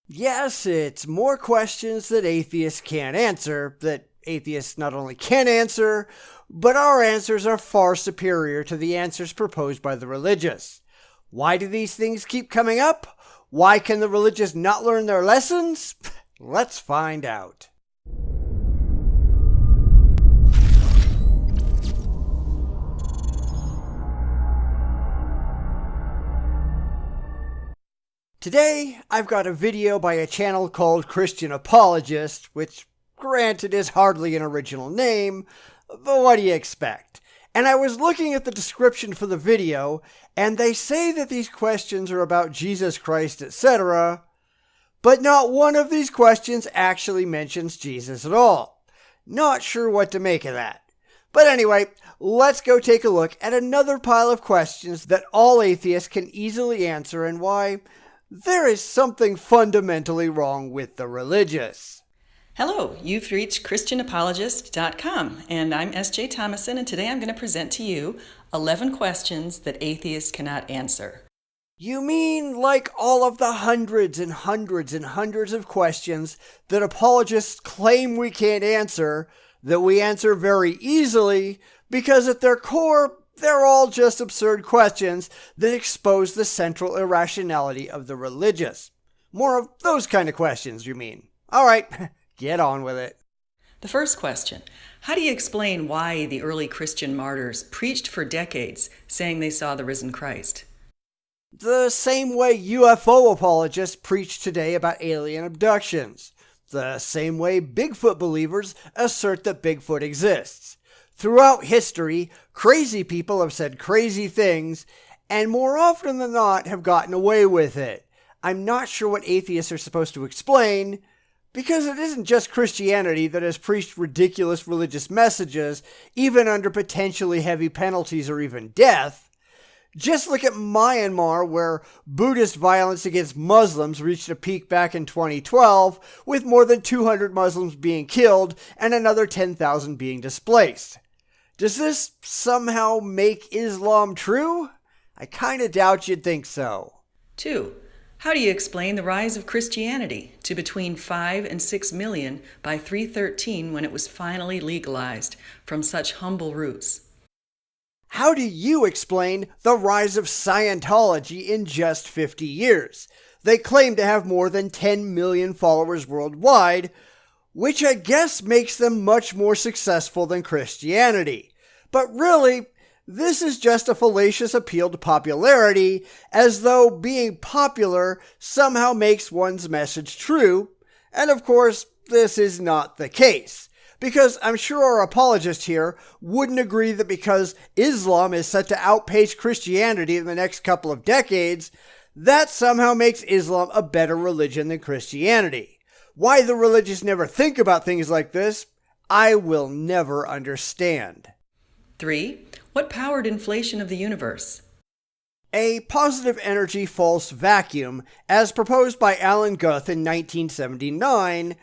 Yes, it's more questions that atheists can't answer, that atheists not only can answer, but our answers are far superior to the answers proposed by the religious. Why do these things keep coming up? Why can the religious not learn their lessons? Let's find out. Today, I've got a video by a channel called Christian Apologist, which granted is hardly an original name, but what do you expect? And I was looking at the description for the video, and they say that these questions are about Jesus Christ, etc., but not one of these questions actually mentions Jesus at all. Not sure what to make of that. But anyway, let's go take a look at another pile of questions that all atheists can easily answer and why there is something fundamentally wrong with the religious. Hello, you've reached ChristianApologist.com, and I'm S.J. Thomason, and today I'm going to present to you 11 questions that atheists cannot answer. You mean like all of the hundreds and hundreds and hundreds of questions that apologists claim we can't answer, that we answer very easily, because at their core, they're all just absurd questions that expose the central irrationality of the religious. More of those kind of questions, you mean? All right, get on with it. The first question, how do you explain why the early Christian martyrs preached for decades saying they saw the risen Christ? The same way UFO apologists preach today about alien abductions. The same way Bigfoot believers assert that Bigfoot exists. Throughout history, crazy people have said crazy things, and more often than not have gotten away with it. I'm not sure what atheists are supposed to explain, because it isn't just Christianity that has preached ridiculous religious messages, even under potentially heavy penalties or even death. Just look at Myanmar, where Buddhist violence against Muslims reached a peak back in 2012, with more than 200 Muslims being killed and another 10,000 being displaced. Does this somehow make Islam true? I kinda doubt you'd think so. 2. How do you explain the rise of Christianity to between 5 and 6 million by 313 when it was finally legalized from such humble roots? How do you explain the rise of Scientology in just 50 years? They claim to have more than 10 million followers worldwide, which I guess makes them much more successful than Christianity. But really, this is just a fallacious appeal to popularity, as though being popular somehow makes one's message true. And of course, this is not the case. Because I'm sure our apologist here wouldn't agree that because Islam is set to outpace Christianity in the next couple of decades, that somehow makes Islam a better religion than Christianity. Why the religious never think about things like this, I will never understand. 3. What powered inflation of the universe? A positive energy false vacuum, as proposed by Alan Guth in 1979,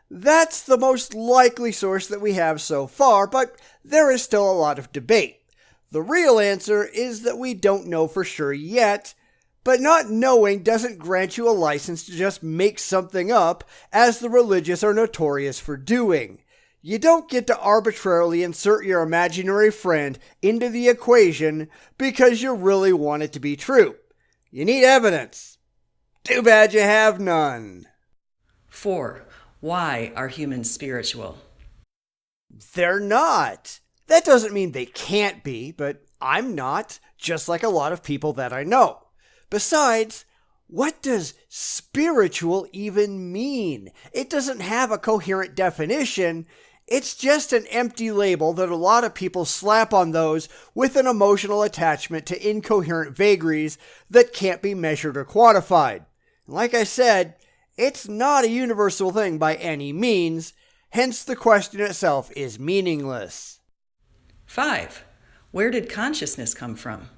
that's the most likely source that we have so far, but there is still a lot of debate. The real answer is that we don't know for sure yet, but not knowing doesn't grant you a license to just make something up, as the religious are notorious for doing. You don't get to arbitrarily insert your imaginary friend into the equation because you really want it to be true. You need evidence. Too bad you have none. 4. Why are humans spiritual? They're not. That doesn't mean they can't be, but I'm not, just like a lot of people that I know. Besides, what does spiritual even mean? It doesn't have a coherent definition. It's just an empty label that a lot of people slap on those with an emotional attachment to incoherent vagaries that can't be measured or quantified. Like I said, it's not a universal thing by any means, hence the question itself is meaningless. 5. Where did consciousness come from?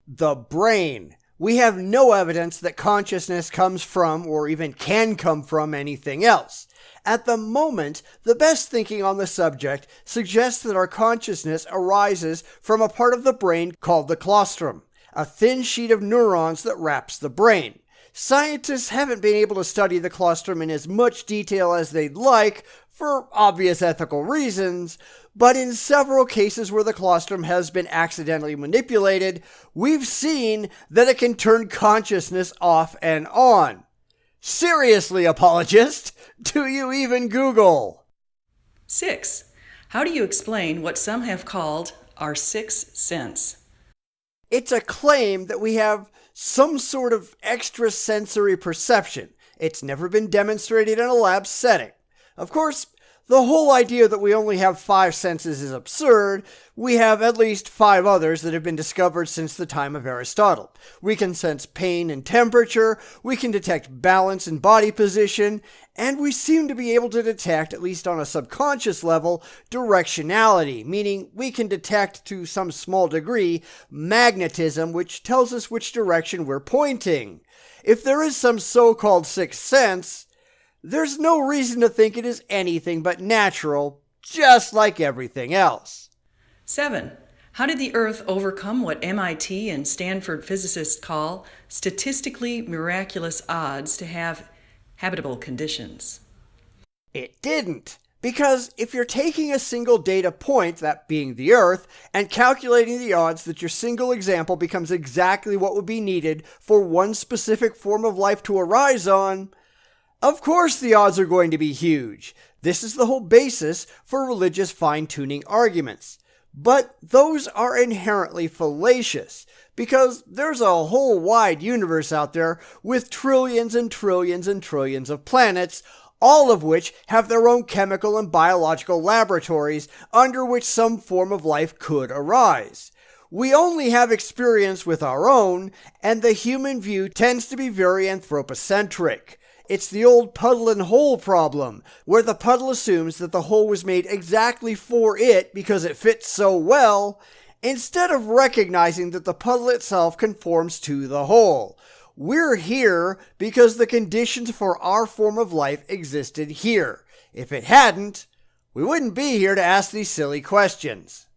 The brain. We have no evidence that consciousness comes from or even can come from anything else. At the moment, the best thinking on the subject suggests that our consciousness arises from a part of the brain called the claustrum, a thin sheet of neurons that wraps the brain. Scientists haven't been able to study the colostrum in as much detail as they'd like, for obvious ethical reasons, but in several cases where the colostrum has been accidentally manipulated, we've seen that it can turn consciousness off and on. Seriously, apologist, do you even Google? 6. How do you explain what some have called our sixth sense? It's a claim that we have some sort of extrasensory perception. It's never been demonstrated in a lab setting. Of course, the whole idea that we only have 5 senses is absurd. We have at least 5 others that have been discovered since the time of Aristotle. We can sense pain and temperature, we can detect balance and body position, and we seem to be able to detect, at least on a subconscious level, directionality, meaning we can detect to some small degree magnetism, which tells us which direction we're pointing. If there is some so-called sixth sense, there's no reason to think it is anything but natural, just like everything else. 7. How did the Earth overcome what MIT and Stanford physicists call statistically miraculous odds to have habitable conditions? It didn't. Because if you're taking a single data point, that being the Earth, and calculating the odds that your single example becomes exactly what would be needed for one specific form of life to arise on, of course the odds are going to be huge. This is the whole basis for religious fine-tuning arguments. But those are inherently fallacious, because there's a whole wide universe out there with trillions and trillions and trillions of planets, all of which have their own chemical and biological laboratories under which some form of life could arise. We only have experience with our own, and the human view tends to be very anthropocentric. It's the old puddle and hole problem, where the puddle assumes that the hole was made exactly for it because it fits so well, instead of recognizing that the puddle itself conforms to the hole. We're here because the conditions for our form of life existed here. If it hadn't, we wouldn't be here to ask these silly questions.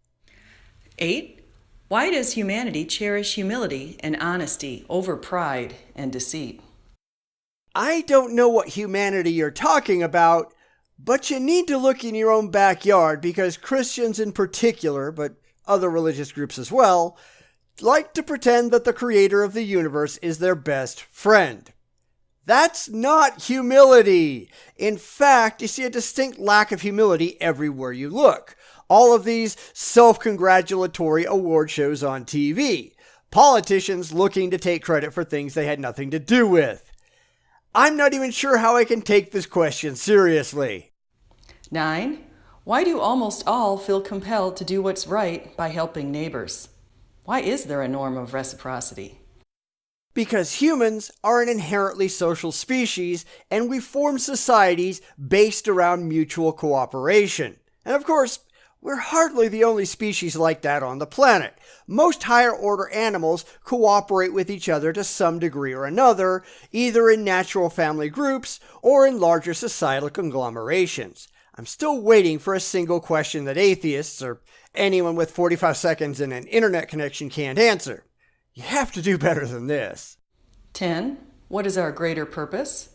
8. Why does humanity cherish humility and honesty over pride and deceit? I don't know what humanity you're talking about, but you need to look in your own backyard because Christians in particular, but other religious groups as well, like to pretend that the creator of the universe is their best friend. That's not humility. In fact, you see a distinct lack of humility everywhere you look. All of these self-congratulatory award shows on TV. Politicians looking to take credit for things they had nothing to do with. I'm not even sure how I can take this question seriously. 9. Why do almost all feel compelled to do what's right by helping neighbors? Why is there a norm of reciprocity? Because humans are an inherently social species, and we form societies based around mutual cooperation. And of course, we're hardly the only species like that on the planet. Most higher-order animals cooperate with each other to some degree or another, either in natural family groups or in larger societal conglomerations. I'm still waiting for a single question that atheists, or anyone with 45 seconds and an internet connection, can't answer. You have to do better than this. 10. What is our greater purpose?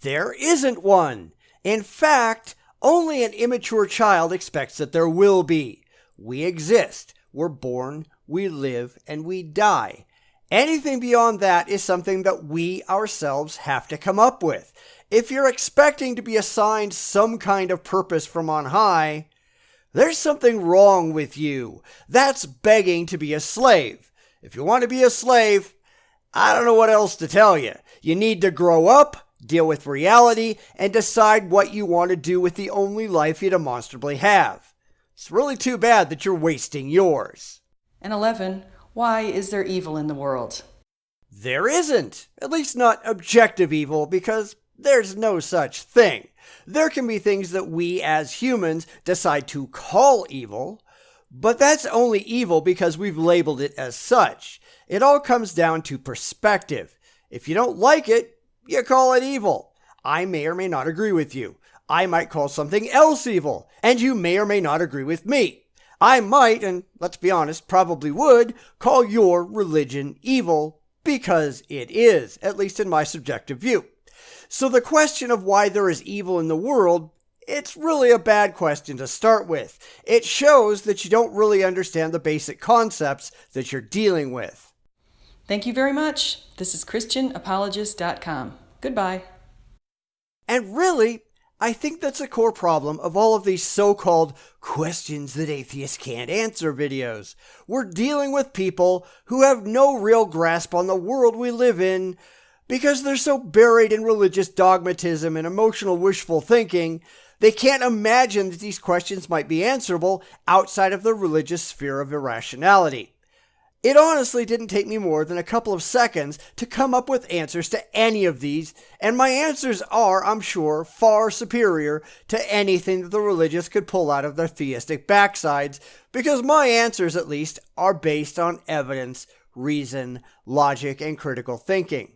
There isn't one. In fact, only an immature child expects that there will be. We exist. We're born, we live, and we die. Anything beyond that is something that we ourselves have to come up with. If you're expecting to be assigned some kind of purpose from on high, there's something wrong with you. That's begging to be a slave. If you want to be a slave, I don't know what else to tell you. You need to grow up, deal with reality, and decide what you want to do with the only life you demonstrably have. It's really too bad that you're wasting yours. And 11. Why is there evil in the world? There isn't. At least not objective evil, because there's no such thing. There can be things that we as humans decide to call evil, but that's only evil because we've labeled it as such. It all comes down to perspective. If you don't like it, you call it evil. I may or may not agree with you. I might call something else evil, and you may or may not agree with me. I might, and let's be honest, probably would, call your religion evil because it is, at least in my subjective view. So the question of why there is evil in the world, it's really a bad question to start with. It shows that you don't really understand the basic concepts that you're dealing with. Thank you very much. This is ChristianApologist.com. Goodbye. And really, I think that's a core problem of all of these so-called questions that atheists can't answer videos. We're dealing with people who have no real grasp on the world we live in because they're so buried in religious dogmatism and emotional wishful thinking, they can't imagine that these questions might be answerable outside of the religious sphere of irrationality. It honestly didn't take me more than a couple of seconds to come up with answers to any of these, and my answers are, I'm sure, far superior to anything that the religious could pull out of their theistic backsides, because my answers, at least, are based on evidence, reason, logic, and critical thinking.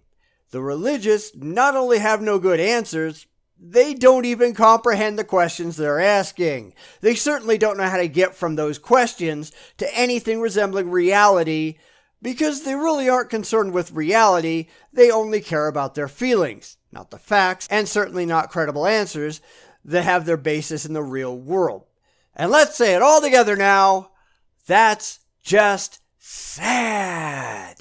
The religious not only have no good answers, they don't even comprehend the questions they're asking. They certainly don't know how to get from those questions to anything resembling reality because they really aren't concerned with reality. They only care about their feelings, not the facts, and certainly not credible answers that have their basis in the real world. And let's say it all together now. That's just sad.